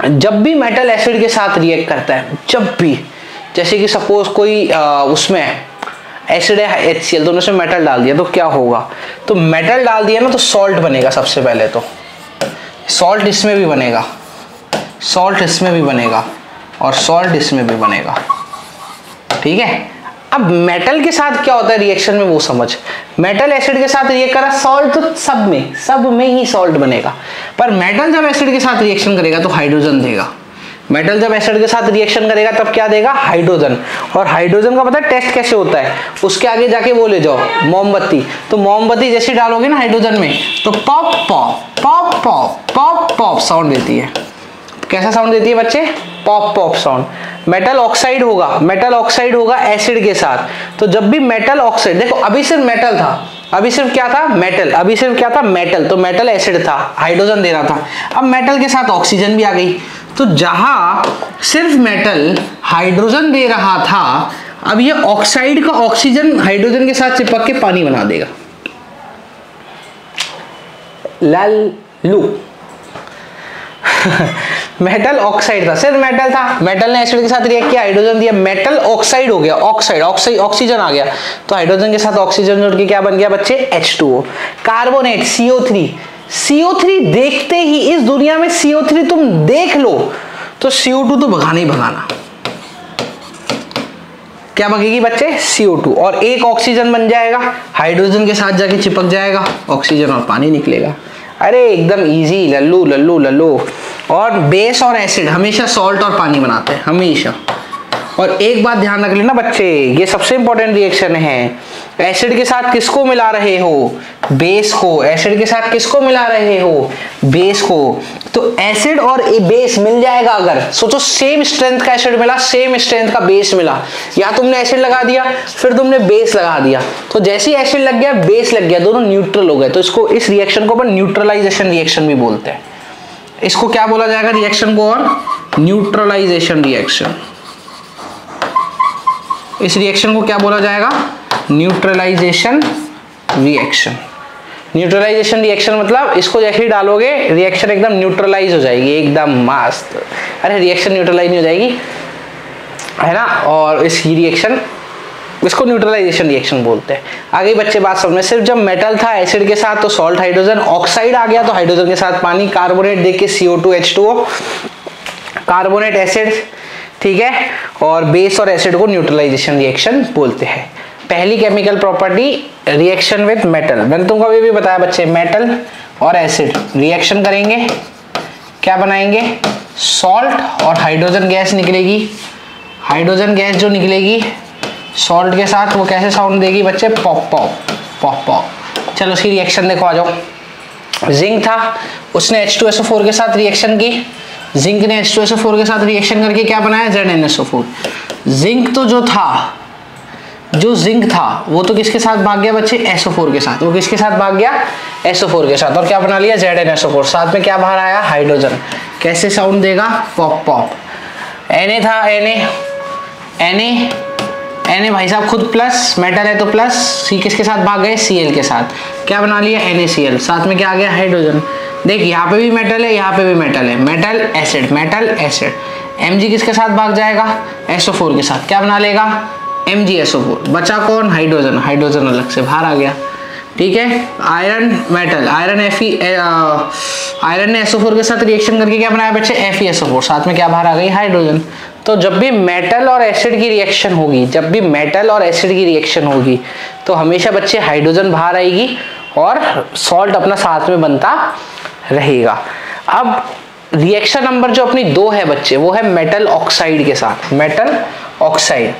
जब भी मेटल एसिड के साथ रिएक्ट करता है, जब भी, जैसे कि सपोज कोई उसमें एसिड है HCl, तो उसमें मेटल डाल दिया तो क्या होगा, तो मेटल डाल दिया ना तो सॉल्ट बनेगा। सबसे पहले तो सॉल्ट इसमें भी बनेगा, सॉल्ट इसमें भी बनेगा और सॉल्ट इसमें भी बनेगा, ठीक है। अब मेटल के साथ क्या होता है रिएक्शन में वो समझ। मेटल एसिड के साथ रिएक्ट करा, सॉल्ट तो सब में ही सॉल्ट बनेगा, पर मेटल जब एसिड के साथ रिएक्शन करेगा तो हाइड्रोजन देगा। मेटल जब एसिड के साथ रिएक्शन करेगा तब क्या देगा, हाइड्रोजन। और हाइड्रोजन का पता है टेस्ट कैसे होता है, उसके आगे जाके वो ले जाओ मोमबत्ती, तो मोमबत्ती जैसे डालोगे ना हाइड्रोजन में तो pop pop pop pop pop pop sound देती है। कैसा साउंड देती है बच्चे? Pop pop sound. Metal oxide होगा एसिड के साथ। तो जब भी मेटल ऑक्साइड, देखो अभी सिर्फ मेटल था, अभी सिर्फ क्या था? मेटल, तो मेटल एसिड था, हाइड्रोजन दे रहा था। अब मेटल के साथ ऑक्सीजन भी आ गई, तो जहां सिर्फ मेटल हाइड्रोजन दे रहा था, अब ये ऑक्साइड का ऑक्सीजन हाइड्रोजन के साथ चिपक के पानी बना देगा। लल्लू मेटल ऑक्साइड था, सिर्फ मेटल था, मेटल ने एसिड के साथ रिएक्ट किया, हाइड्रोजन दिया, मेटल ऑक्साइड हो गया, ऑक्सीजन आ गया, तो हाइड्रोजन के साथ ऑक्सीजन जुड़ के क्या बन गया बच्चे? H2O। कार्बोनेट CO3 देखते ही इस दुनिया में CO3 तुम देख लो तो CO2 तो भगाना ही भगाना। क्या बगेगी बच्चे? CO2, और एक ऑक्सीजन बन जाएगा, हाइड्रोजन के साथ जाके चिपक जाएगा, ऑक्सीजन और पानी निकलेगा। अरे एकदम इजी, लल्लू। और बेस और एसिड हमेशा सॉल्ट और पानी बनाते हैं, हमेशा। और एक बात ध्यान रख लेना बच्चे, ये सबसे इंपॉर्टेंट रिएक्शन है। एसिड के साथ किसको मिला रहे हो? बेस को। एसिड के साथ किसको मिला रहे हो? बेस को। तो एसिड और बेस मिल जाएगा अगर, सोचो सेम स्ट्रेंथ का एसिड मिला, सेम स्ट्रेंथ का बेस मिला, या तुमने एसिड लगा दिया फिर तुमने बेस लगा दिया, तो जैसे ही एसिड लग गया बेस लग गया, दोनों न्यूट्रल हो गए, तो इसको, इस रिएक्शन को अपन न्यूट्रलाइजेशन रिएक्शन भी बोलते हैं। इसको क्या बोला जाएगा रिएक्शन को? और न्यूट्रलाइजेशन रिएक्शन। इस रिएक्शन को क्या बोला जाएगा? Neutralisation reaction. न्यूट्रलाइजेशन रिएक्शन मतलब इसको जैसे ही डालोगे रिएक्शन एकदम न्यूट्रलाइज हो जाएगी, एकदम मस्त। अरे रिएक्शन न्यूट्रलाइज नहीं हो जाएगी, है ना? और इस रिएक्शन, इसको न्यूट्रलाइजेशन रिएक्शन बोलते हैं। आगे बच्चे बात समझ में, सिर्फ जब मेटल था एसिड के साथ तो सॉल्ट हाइड्रोजन, ऑक्साइड आ गया तो हाइड्रोजन के साथ पानी, कार्बोनेट देख के CO2 H2O, कार्बोनेट एसिड, ठीक है। और बेस और एसिड को न्यूट्रलाइजेशन रिएक्शन बोलते हैं। पहली chemical property, reaction with metal. मैंने तुमको अभी भी बताया बच्चे, मेटल और एसिड रिएक्शन करेंगे, क्या बनाएंगे? सॉल्ट, और हाइड्रोजन गैस निकलेगी। हाइड्रोजन गैस जो निकलेगी सॉल्ट के साथ, वो कैसे साउंड देगी बच्चे? Pop pop pop pop. चलो उसकी रिएक्शन देखो, आ जाओ। जिंक था, उसने H2SO4 के साथ रिएक्शन की, जिंक ने H2SO4 के साथ रिएक्शन करके क्या बनाया? ZnSO4। जिंक तो जो जिंक था वो तो किसके साथ भाग गया बच्चे? SO4 के साथ। वो किसके साथ भाग गया? SO4 के साथ, और क्या बना लिया? ZnSO4। साथ में क्या बाहर आया? हाइड्रोजन। कैसे साउंड देगा? Pop pop. Na था, Na भाई साहब खुद प्लस, मेटल है तो प्लस, सी किसके साथ भाग गए? Cl के साथ। क्या बना लिया? NaCl। साथ में क्या आ गया? हाइड्रोजन। देख यहाँ पे भी मेटल है, यहाँ पे भी मेटल है, मेटल एसिड। Mg किसके साथ भाग जाएगा? SO4 के साथ। क्या बना लेगा? MgSO4। बचा कौन? हाइड्रोजन। हाइड्रोजन अलग से बाहर आ गया, ठीक है। आयरन, मेटल, आयरन ने SO4 के साथ रिएक्शन करके क्या बनाया बच्चे? FeSO4। साथ में क्या बाहर आ गई? हाइड्रोजन। तो जब भी मेटल और एसिड की रिएक्शन होगी, तो हमेशा बच्चे हाइड्रोजन बाहर आएगी और सॉल्ट अपना साथ में बनता रहेगा। अब रिएक्शन नंबर जो अपनी 2 है बच्चे, वो है मेटल ऑक्साइड के साथ। मेटल ऑक्साइड,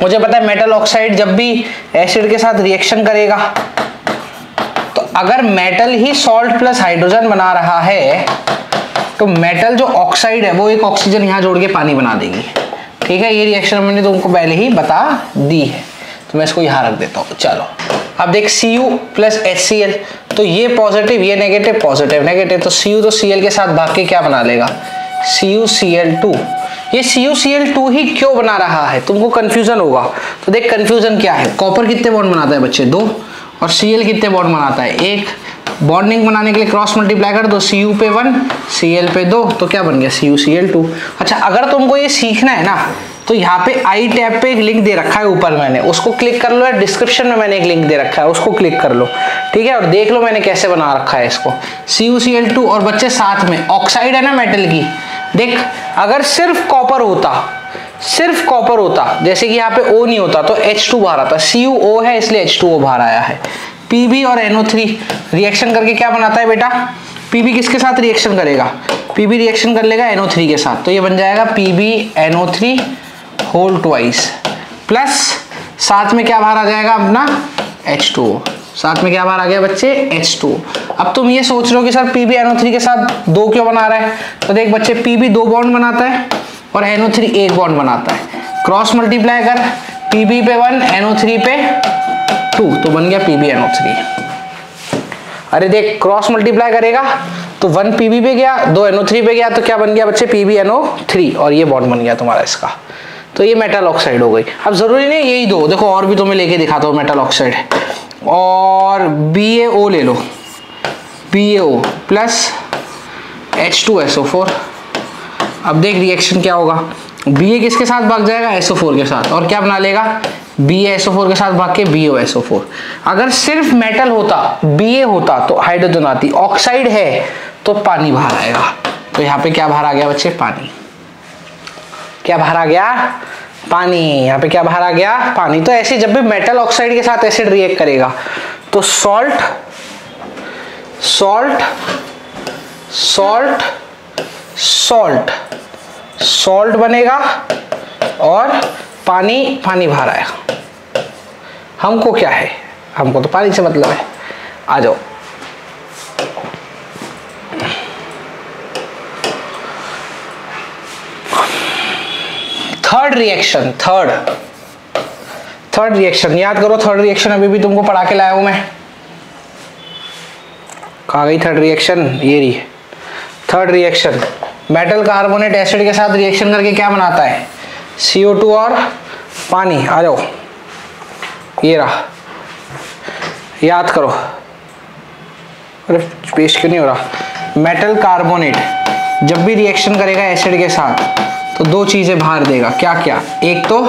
मुझे पता है मेटल ऑक्साइड जब भी एसिड के साथ रिएक्शन करेगा, तो अगर मेटल ही सॉल्ट प्लस हाइड्रोजन बना रहा है, तो मेटल जो ऑक्साइड है वो एक ऑक्सीजन यहाँ जोड़ के पानी बना देगी, ठीक है। ये रिएक्शन मैंने तुमको पहले ही बता दी है, तो मैं इसको यहाँ रख देता हूँ। चलो अब देख Cu प्लस HCl, तो ये पॉजिटिव, ये नेगेटिव, पॉजिटिव नेगेटिव, तो Cu तो Cl के साथ भाग के क्या बना लेगा? CuCl2। ये CuCl2 ही क्यों बना रहा है? तुमको कंफ्यूजन होगा, तो देख कंफ्यूजन क्या है। कॉपर कितने बॉन्ड बनाता है बच्चे? 2। और Cl कितने बॉन्ड बनाता है? 1। बॉन्डिंग बनाने के लिए क्रॉस मल्टीप्लाई कर दो, Cu पे 1, Cl पे 2, तो क्या बन गया? CuCl2। अच्छा, अगर तुमको ये सीखना है ना, तो यहाँ पे आई टैब पे एक लिंक दे रखा है ऊपर, मैंने उसको क्लिक कर लो, या डिस्क्रिप्शन में मैंने एक लिंक दे रखा है, उसको क्लिक कर लो, ठीक है। और देख लो मैंने कैसे बना रखा है इसको, CuCl2। और बच्चे साथ में ऑक्साइड है ना मेटल की, देख अगर सिर्फ कॉपर होता, जैसे कि यहाँ पे O नहीं होता तो H2 बाहर आता, CuO है इसलिए H2O बाहर आया है। Pb और NO3 रिएक्शन करके क्या बनाता है बेटा? Pb किसके साथ रिएक्शन करेगा? Pb रिएक्शन कर लेगा NO3 के साथ, तो ये बन जाएगा PbNO3 होल ट्वाइस, प्लस साथ में क्या बाहर आ जाएगा अपना? H2O। साथ में क्या बाहर आ गया बच्चे, H2। अब तुम ये सोच रहे हो कि सर PbNO3 के साथ 2 क्यों बना रहा है, तो देख बच्चे Pb 2 बॉन्ड बनाता है और NO3 1 बॉन्ड बनाता है। क्रॉस मल्टीप्लाई कर, Pb पे 1 NO3 पे 2, तो बन गया PbNO3। अरे देख क्रॉस मल्टीप्लाई करेगा तो 1 Pb पे गया, 2 NO3 पे गया, तो क्या बन गया बच्चे, PbNO3, और ये बॉन्ड बन गया तुम्हारा इसका। तो ये मेटल ऑक्साइड हो गई। अब जरूरी नहीं यही दो, देखो और भी तुम्हें लेके दिखाता हूँ मेटल ऑक्साइड। और BaO ले लो, BaO प्लस H2SO4। अब देख रिएक्शन क्या होगा, Ba किसके साथ भाग जाएगा, SO4 के साथ, और क्या बना लेगा, BaSO4 के साथ भाग के BoSO4। अगर सिर्फ मेटल होता, Ba होता तो हाइड्रोजन आती, ऑक्साइड है तो पानी बाहर आएगा। तो यहाँ पे क्या बाहर आ गया बच्चे, पानी। क्या बाहर आ गया, पानी। यहाँ पे क्या बाहर आ गया, पानी। तो ऐसे जब भी मेटल ऑक्साइड के साथ एसिड रिएक्ट करेगा तो salt salt salt salt salt बनेगा और पानी पानी बाहर आएगा। हमको क्या है, हमको तो पानी से मतलब है। आ जाओ, थर्ड रिएक्शन, थर्ड रिएक्शन याद करो। थर्ड रिएक्शन अभी भी तुमको पढ़ा के लाया हूं मैं। कहाँ गई थर्ड रिएक्शन, ये रही third reaction. Metal carbonate acid के साथ रिएक्शन करके क्या बनाता है, CO2 और पानी। आ जाओ, ये रहा, याद करो। अरे पेश क्यों नहीं हो रहा। मेटल कार्बोनेट जब भी रिएक्शन करेगा एसिड के साथ तो 2 चीजें बाहर देगा। क्या क्या, एक तो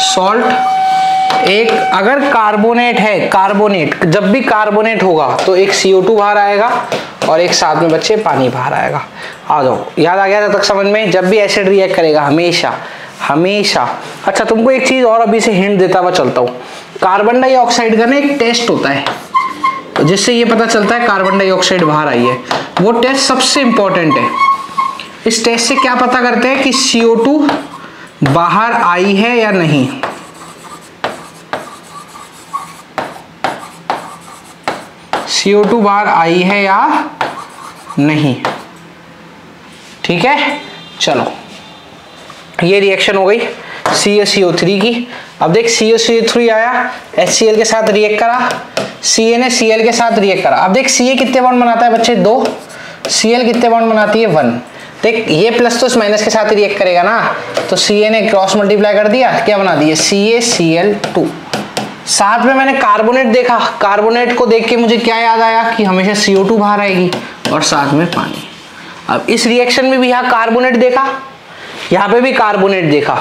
सॉल्ट, एक अगर कार्बोनेट है, कार्बोनेट जब भी कार्बोनेट होगा तो एक CO2 बाहर आएगा और एक साथ में बच्चे पानी बाहर आएगा। आ जाओ, याद आ गया तब तक समझ में। जब भी एसिड रिएक्ट करेगा हमेशा हमेशा। अच्छा तुमको एक चीज और अभी से हिंट देता हुआ चलता हूँ। कार्बन डाइऑक्साइड का ना एक टेस्ट होता है जिससे ये पता चलता है कार्बन डाइऑक्साइड बाहर आई है। वो टेस्ट सबसे इंपॉर्टेंट है। इस टेस्ट से क्या पता करते हैं कि CO2 बाहर आई है या नहीं। CO2 बाहर आई है या नहीं, ठीक है। चलो ये रिएक्शन हो गई CaCO3 की। अब देख CaCO3 आया, HCl के साथ रिएक्ट करा, Ca ने Cl के साथ रिएक्ट करा। अब देख Ca कितने बॉन्ड बनाता है बच्चे, 2। Cl कितने बॉन्ड बनाती है, 1। देख ये प्लस तो इस माइनस के साथ रिएक्ट करेगा ना, तो Ca ने क्रॉस मल्टीप्लाई कर दिया, क्या बना दिया, CaCl2। साथ में मैंने कार्बोनेट देखा, कार्बोनेट को देख के मुझे क्या याद आया कि हमेशा CO2 बाहर आएगी और साथ में पानी। अब इस रिएक्शन में भी यहाँ कार्बोनेट देखा, यहाँ पे भी कार्बोनेट देखा,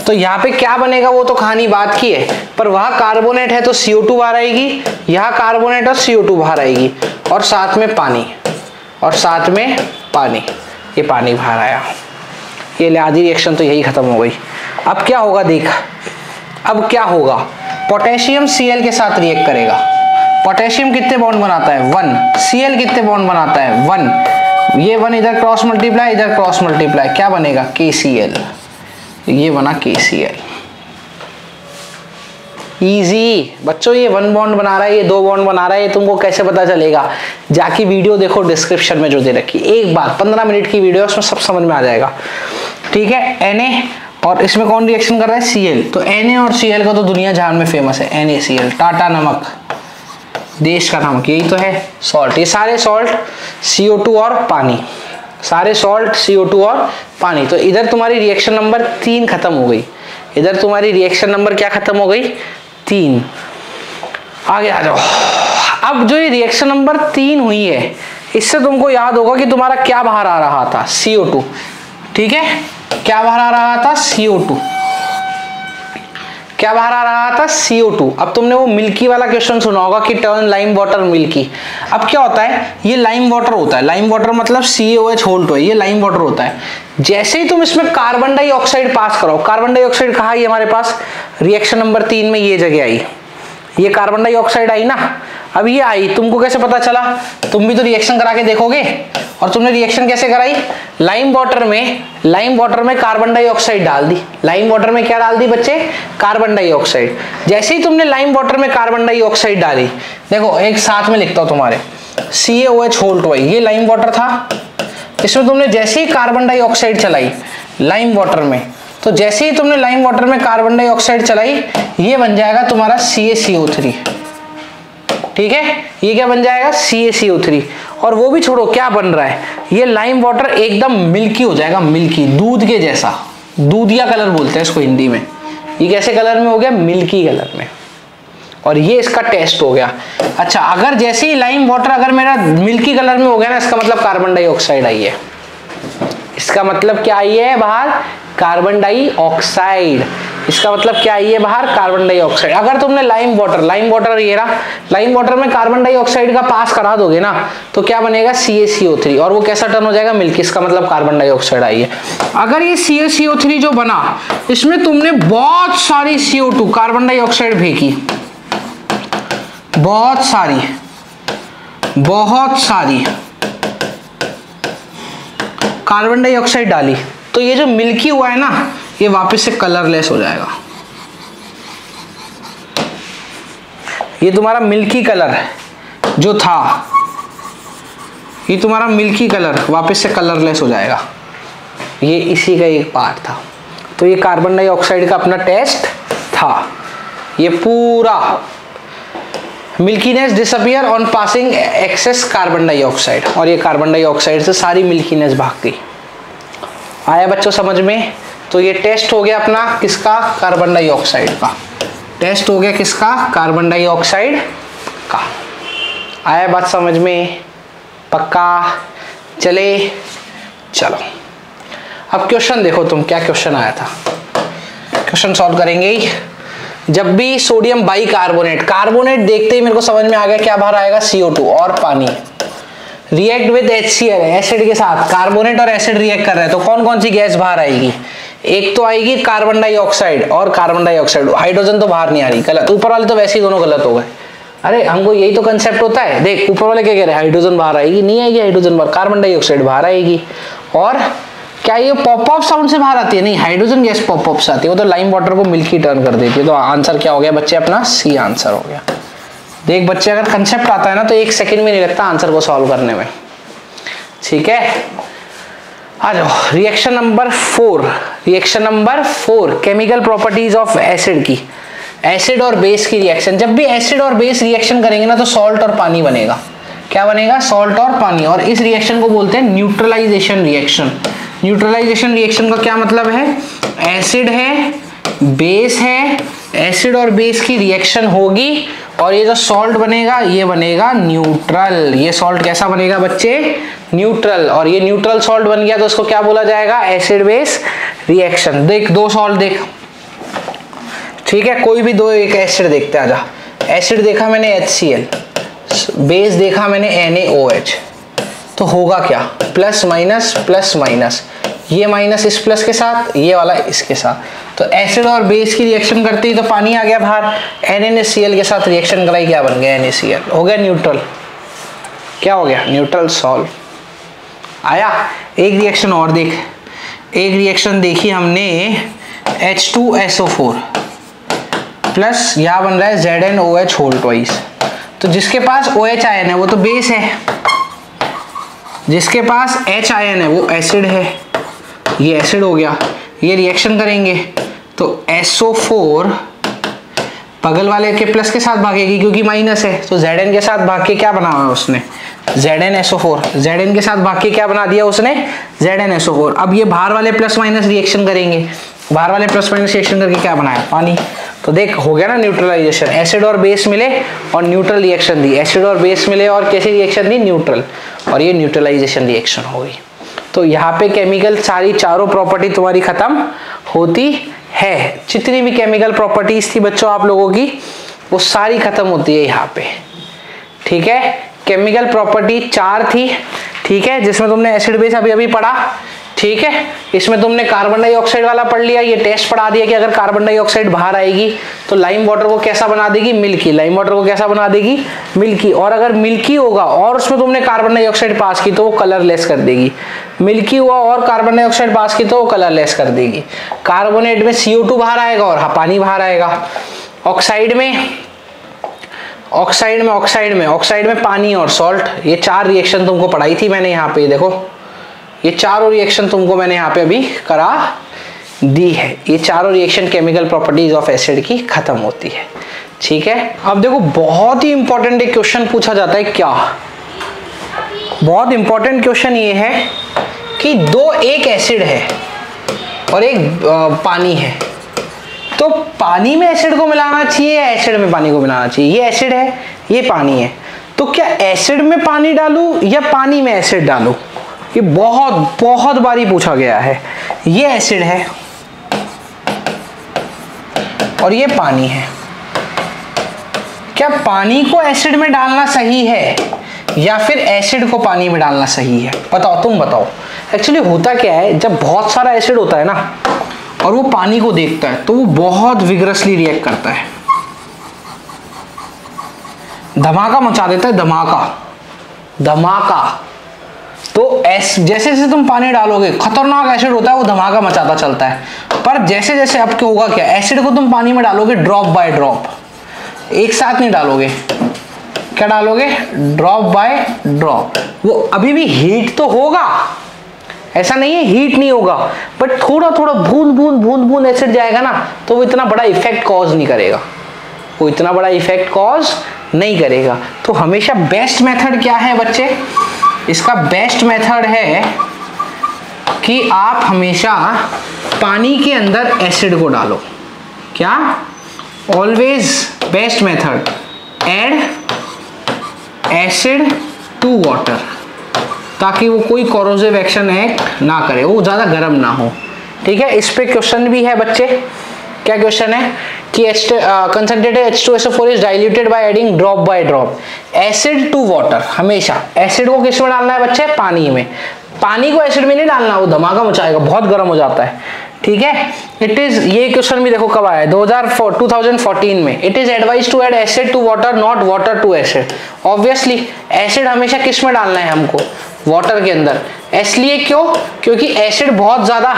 तो यहाँ पे क्या बनेगा वो तो कहानी बात की है, पर वहाँ कार्बोनेट है तो CO2 बाहर आएगी, यहाँ कार्बोनेट और CO2 बाहर आएगी और साथ में पानी, और साथ में पानी, ये पानी बाहर आया। ये आधी रिएक्शन तो यही खत्म हो गई। अब क्या होगा देख, अब क्या होगा, पोटेशियम Cl के साथ रिएक्ट करेगा। पोटेशियम कितने बॉन्ड बनाता है, 1। Cl कितने बॉन्ड बनाता है, 1। ये 1 इधर क्रॉस मल्टीप्लाई, इधर क्रॉस मल्टीप्लाई, क्या बनेगा, KCl। ये बना KCl। इजी बच्चों, ये 1 बॉन्ड बना रहा है, ये 2 बॉन्ड बना रहा है, ये तुमको कैसे पता चलेगा, जाके वीडियो देखो डिस्क्रिप्शन में जो दे रखी। एक बात 15 मिनट की वीडियो, उसमें सब समझ में आ जाएगा, ठीक है। Na और इसमें कौन रिएक्शन कर रहा है, Cl। तो Na और Cl का तो दुनिया जहान में फेमस है, NaCl, टाटा नमक, देश का नमक, यही तो है सॉल्ट। ये सारे सॉल्ट, CO2 और पानी, सारे सॉल्ट, CO2 और पानी। तो इधर तुम्हारी रिएक्शन नंबर 3 खत्म हो गई। इधर तुम्हारी रिएक्शन नंबर क्या खत्म हो गई, 3। आगे आ जाओ। अब जो ये रिएक्शन नंबर 3 हुई है, इससे तुमको याद होगा कि तुम्हारा क्या बाहर आ रहा था, CO2, ठीक है। क्या बाहर आ रहा था, CO2। क्या बाहर आ रहा था, CO2। अब तुमने वो मिल्की वाला क्वेश्चन सुना होगा कि टर्न लाइम वाटर मिल्की। अब क्या होता है, ये लाइम वाटर होता है, लाइम वाटर मतलब CaOH होल्ट है, ये लाइम वाटर होता है। जैसे ही तुम इसमें कार्बन डाइऑक्साइड पास करो, कार्बन डाइऑक्साइड कहाँ आई हमारे पास, रिएक्शन नंबर 3 में ये जगह आई, ये कार्बन डाइऑक्साइड आई ना। अब ये आई, तुमको कैसे पता चला? तुम भी तो रिएक्शन करा के देखोगे, और तुमने रिएक्शन कैसे कराई? लाइम वाटर में कार्बन डाइऑक्साइड डाल दी। लाइम वाटर में क्या डाल दी बच्चे? Carbon dioxide. जैसे ही तुमने लाइम वाटर में कार्बन डाइऑक्साइड डाली, देखो एक साथ में लिखता हूं तुम्हारे, CaOH, ये लाइम वाटर था, इसमें तुमने जैसे ही कार्बन डाइऑक्साइड चलाई लाइम वाटर में, तो जैसे ही तुमने लाइम वाटर में कार्बन डाइऑक्साइड चलाई, ये बन जाएगा तुम्हारा CaCO3। ठीक है, ये क्या बन जाएगा? CaCO3। और वो भी छोड़ो, क्या बन रहा है? ये लाइम वाटर एकदम मिल्की हो जाएगा, मिल्की, दूध के जैसा, दूधिया कलर बोलते हैं इसको हिंदी में। ये कैसे कलर में हो गया? मिल्की कलर में। और ये इसका टेस्ट हो गया। अच्छा, अगर जैसे ही लाइम वाटर अगर मेरा मिल्की कलर में हो गया ना, इसका मतलब कार्बन डाइऑक्साइड आई है। इसका मतलब क्या आई है बाहर? Carbon dioxide. इसका मतलब क्या आई है बाहर? Carbon dioxide. अगर तुमने लाइम वाटर ये रहा, लाइम वाटर में कार्बन डाइऑक्साइड का पास करा दोगे ना, तो क्या बनेगा? CaCO3, और वो कैसा टर्न हो जाएगा? मिल्की। इसका मतलब कार्बन डाइऑक्साइड आई है। अगर ये CaCO3 जो बना, इसमें तुमने बहुत सारी CO2 कार्बन डाइऑक्साइड फेंकी, बहुत सारी कार्बन डाइऑक्साइड डाली, तो ये जो मिल्की हुआ है ना, ये वापस से कलरलेस हो जाएगा। ये तुम्हारा मिल्की कलर जो था, ये तुम्हारा मिल्की कलर वापस से कलरलेस हो जाएगा। ये इसी का एक पार्ट था। तो ये कार्बन डाइऑक्साइड का अपना टेस्ट था। ये पूरा milkiness disappear on passing excess carbon dioxide, और ये कार्बन डाइऑक्साइड से सारी मिल्कीनेस भाग गई। आया बच्चों समझ में? तो ये टेस्ट हो गया अपना किसका? कार्बन डाइऑक्साइड का। टेस्ट हो गया किसका? कार्बन डाइऑक्साइड का। आया बात समझ में? पक्का? चले चलो, अब क्वेश्चन देखो तुम, क्या क्वेश्चन आया था। क्वेश्चन सॉल्व करेंगे। जब भी सोडियम बाइकार्बोनेट, कार्बोनेट देखते ही मेरे को समझ में आ गया क्या बाहर आएगा? CO2 और पानी। रिएक्ट विद HCl, एसिड के साथ, कार्बोनेट और एसिड रिएक्ट कर रहे हैं, तो कौन कौन सी गैस बाहर आएगी? एक तो आएगी कार्बन डाइऑक्साइड और कार्बन डाइऑक्साइड, हाइड्रोजन तो बाहर नहीं आ रही। गलत, ऊपर वाले तो वैसे ही दोनों गलत हो गए। अरे हमको यही तो कंसेप्ट होता है। देख ऊपर वाले क्या कह रहे हैं? हाइड्रोजन बाहर आएगी, नहीं आएगी हाइड्रोजन बाहर, कार्बन डाइऑक्साइड बाहर आएगी। और क्या ये पॉपअप साउंड से बाहर आती है? नहीं, हाइड्रोजन गैस पॉपअप से आती है, वो तो लाइम वाटर को मिल्की टर्न कर देती है। तो आंसर क्या हो गया बच्चे? अपना C आंसर हो गया। देख बच्चे, अगर कंसेप्ट आता है ना, तो 1 सेकंड भी नहीं लगता आंसर को सॉल्व करने में। ठीक है, आ जाओ reaction number 4। Reaction number 4, chemical properties of acid की। एसिड और बेस की रिएक्शन। जब भी एसिड और बेस रिएक्शन करेंगे ना, तो सॉल्ट और पानी बनेगा। क्या बनेगा? सॉल्ट और पानी। और इस रिएक्शन को बोलते हैं न्यूट्रलाइजेशन रिएक्शन। न्यूट्रलाइजेशन रिएक्शन का क्या मतलब है? एसिड है, बेस है, एसिड और बेस की रिएक्शन होगी, और ये जो सॉल्ट बनेगा ये बनेगा न्यूट्रल। ये सॉल्ट कैसा बनेगा बच्चे? न्यूट्रल। और ये न्यूट्रल सॉल्ट बन गया तो उसको क्या बोला जाएगा? Acid base reaction. देख दो सॉल्ट देख, ठीक है, कोई भी दो, एक एसिड देखते हैं। आजा, एसिड देखा मैंने HCl, बेस देखा मैंने NaOH, तो होगा क्या? प्लस माइनस, ये माइनस इस प्लस के साथ, ये वाला इसके साथ। तो एसिड और बेस की रिएक्शन करते ही तो पानी आ गया बाहर। NaCl के साथ रिएक्शन कराई, क्या बन गया? NaCl हो गया न्यूट्रल। क्या हो गया? Neutral solve. आया? एक रिएक्शन और देख, एक रिएक्शन देखी हमने H2SO4 प्लस यहाँ बन रहा है ZnOH2। तो जिसके पास OH आयन है वो तो बेस है, जिसके पास H आयन है वो एसिड है। ये एसिड हो गया। ये रिएक्शन करेंगे तो SO4 बगल वाले के प्लस के साथ भागेगी क्योंकि माइनस है, तो Zn के साथ भाग के क्या बना हुआ है उसने? ZnSO4। Zn के साथ भाग के क्या बना दिया उसने? ZnSO4। अब ये बाहर वाले प्लस माइनस रिएक्शन करेंगे, बाहर वाले प्लस माइनस रिएक्शन करके क्या बनाया? पानी। तो देख हो गया ना न्यूट्रलाइजेशन। एसिड और बेस मिले और न्यूट्रल रिएक्शन दी, एसिड और बेस मिले और कैसी रिएक्शन दी? न्यूट्रल, और ये न्यूट्रलाइजेशन रिएक्शन हो गई। तो यहाँ पे केमिकल सारी चारों प्रॉपर्टी तुम्हारी खत्म होती है। जितनी भी केमिकल प्रॉपर्टीज थी बच्चों आप लोगों की, वो सारी खत्म होती है यहाँ पे। ठीक है, केमिकल प्रॉपर्टी 4 थी, ठीक है, जिसमें तुमने एसिड बेस अभी अभी पढ़ा। ठीक है, इसमें तुमने कार्बन डाइऑक्साइड वाला पढ़ लिया, ये टेस्ट पढ़ा दिया कि अगर कार्बन डाइऑक्साइड बाहर आएगी तो लाइम वाटर को कैसा बना देगी, मिल्की। लाइम वाटर को कैसा बना देगी, मिल्की। और अगर मिल्की होगा और उसमें तुमने कार्बन डाइऑक्साइड पास की तो वो कलरलेस कर देगी। मिल्की हुआ और कार्बन डाइऑक्साइड पास की तो वो कलरलेस कर देगी। कार्बोनेट में CO2 बाहर आएगा और पानी बाहर आएगा। ऑक्साइड में पानी और सॉल्ट। ये 4 रिएक्शन तुमको पढ़ाई थी मैंने यहाँ पे, देखो ये चारों रिएक्शन तुमको मैंने यहाँ पे अभी करा दी है। ये चारों reaction chemical properties of acid की खत्म होती है। ठीक है, अब देखो बहुत ही इंपॉर्टेंट एक क्वेश्चन पूछा जाता है। क्या बहुत इंपॉर्टेंट क्वेश्चन ये है कि एक एसिड है और एक पानी है, तो पानी में एसिड को मिलाना चाहिए या एसिड में पानी को मिलाना चाहिए। ये एसिड है, ये पानी है, तो क्या एसिड में पानी डालूं या पानी में एसिड डालूं। ये बहुत बारी पूछा गया है। ये एसिड है और ये पानी है, क्या पानी को एसिड में डालना सही है या फिर एसिड को पानी में डालना सही है। बताओ, तुम बताओ। एक्चुअली होता क्या है, जब बहुत सारा एसिड होता है ना और वो पानी को देखता है तो वो बहुत विग्रसली रिएक्ट करता है, धमाका मचा देता है, धमाका। तो जैसे जैसे तुम पानी डालोगे, खतरनाक एसिड होता है, वो धमाका मचाता चलता है। पर जैसे जैसे अब क्या होगा, क्या एसिड को तुम पानी में डालोगे ड्रॉप बाय ड्रॉप, एक साथ नहीं डालोगे। क्या डालोगे, ड्रॉप बाय ड्रॉप। वो अभी भी हीट तो होगा, ऐसा नहीं है हीट नहीं होगा, बट थोड़ा थोड़ा बूंद एसिड जाएगा ना, तो वो इतना बड़ा इफेक्ट कॉज नहीं करेगा। तो हमेशा बेस्ट मेथड क्या है बच्चे, इसका बेस्ट मेथड है कि आप हमेशा पानी के अंदर एसिड को डालो। क्या, always best method, add acid to water, ताकि वो कोई कोरोसिव एक्शन एक्ट ना करे, वो ज्यादा गर्म ना हो। ठीक है, इस पे क्वेश्चन भी है बच्चे। क्या क्वेश्चन है कि concentrated H2SO4 is diluted by adding drop by drop acid to water. हमेशा एसिड को किस में डालना है बच्चे, पानी में। पानी को एसिड में नहीं डालना, वो धमाका मचाएगा, बहुत गर्म हो जाता है। ठीक है, इट इज, ये क्वेश्चन भी देखो कब आया है, 2014 में। It is advise to add acid to water, not water to acid. Obviously acid हमेशा किस में डालना है हमको, वाटर के अंदर। इसलिए क्यों, क्योंकि एसिड बहुत ज्यादा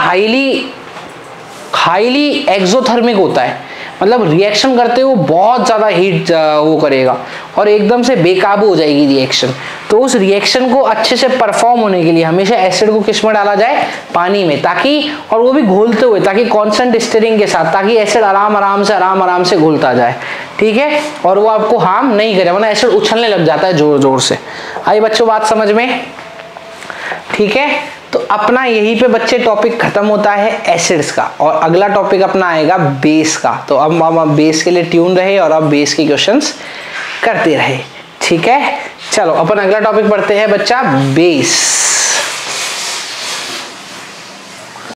हाईली एक्सोथर्मिक होता है, मतलब रिएक्शन करते हुए बहुत ज्यादा हीट वो करेगा और एकदम से बेकाबू हो जाएगी रिएक्शन। तो उस रिएक्शन को अच्छे से परफॉर्म होने के लिए हमेशा एसिड को किस में डाला जाए, पानी में, ताकि, और वो भी घोलते हुए, ताकि कांस्टेंट स्टीयरिंग के साथ, ताकि एसिड आराम से घुलता जाए। ठीक है, और वो आपको हार्म नहीं करे, वरना एसिड उछलने लग जाता है जोर जोर से। आई बच्चों बात समझ में। ठीक है, तो अपना यहीं पे बच्चे टॉपिक खत्म होता है एसिड्स का, और अगला टॉपिक अपना आएगा बेस का। तो अब हम बेस के लिए ट्यून रहे और अब बेस के क्वेश्चंस करते रहे। ठीक है, चलो अपन अगला टॉपिक पढ़ते हैं बच्चा, बेस।